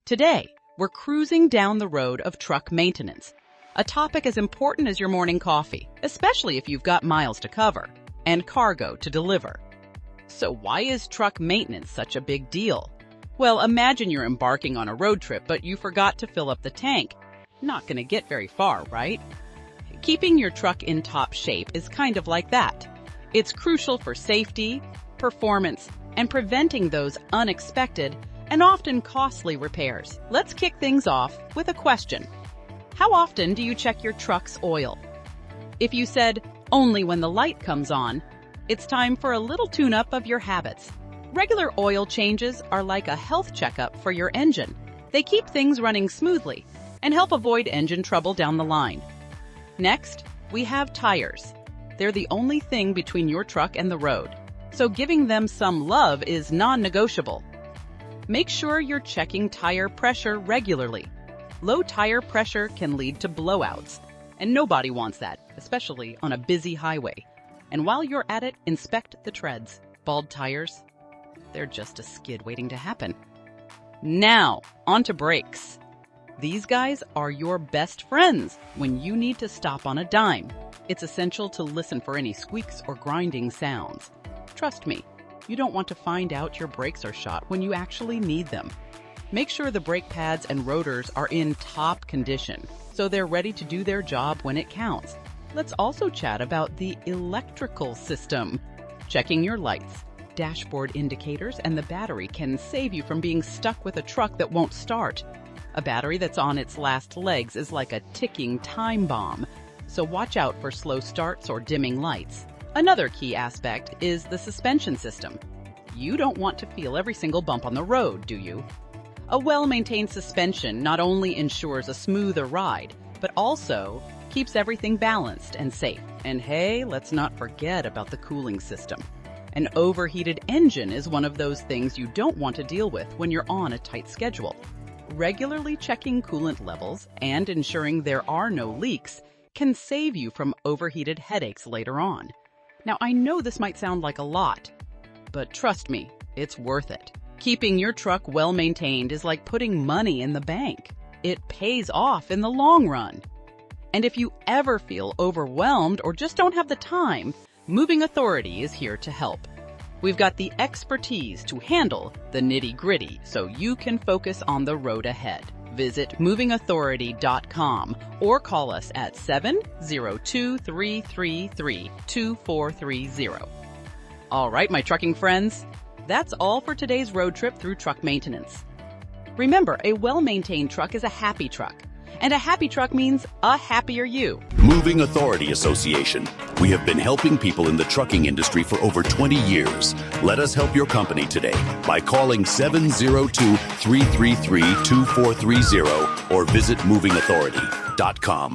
Today, we're cruising down the road of truck maintenance, a topic as important as your morning coffee, especially if you've got miles to cover and cargo to deliver. So why is truck maintenance such a big deal? Well, imagine you're embarking on a road trip, but you forgot to fill up the tank. Not going to get very far, right? Keeping your truck in top shape is kind of like that. It's crucial for safety, performance, and preventing those unexpected and often costly repairs. Let's kick things off with a question. How often do you check your truck's oil? If you said, only when the light comes on, it's time for a little tune-up of your habits. Regular oil changes are like a health checkup for your engine. They keep things running smoothly and help avoid engine trouble down the line. Next, we have tires. They're the only thing between your truck and the road, so giving them some love is non-negotiable. Make sure you're checking tire pressure regularly. Low tire pressure can lead to blowouts, and nobody wants that, especially on a busy highway. And while you're at it, inspect the treads. Bald tires, they're just a skid waiting to happen. Now, onto brakes. These guys are your best friends when you need to stop on a dime. It's essential to listen for any squeaks or grinding sounds. Trust me, you don't want to find out your brakes are shot when you actually need them. Make sure the brake pads and rotors are in top condition, so they're ready to do their job when it counts. Let's also chat about the electrical system. Checking your lights, dashboard indicators, and the battery can save you from being stuck with a truck that won't start. A battery that's on its last legs is like a ticking time bomb, so watch out for slow starts or dimming lights. Another key aspect is the suspension system. You don't want to feel every single bump on the road, do you? A well-maintained suspension not only ensures a smoother ride, but also keeps everything balanced and safe. And hey, let's not forget about the cooling system. An overheated engine is one of those things you don't want to deal with when you're on a tight schedule. Regularly checking coolant levels and ensuring there are no leaks can save you from overheated headaches later on. Now, I know this might sound like a lot, but trust me, it's worth it. Keeping your truck well-maintained is like putting money in the bank. It pays off in the long run. And if you ever feel overwhelmed or just don't have the time, Moving Authority is here to help. We've got the expertise to handle the nitty-gritty so you can focus on the road ahead. Visit movingauthority.com or call us at 702-333-2430. All right, my trucking friends, that's all for today's road trip through truck maintenance. Remember, a well-maintained truck is a happy truck, and a happy truck means a happier you. Moving Authority Association. We have been helping people in the trucking industry for over 20 years. Let us help your company today by calling 702-333-2430 or visit movingauthority.com.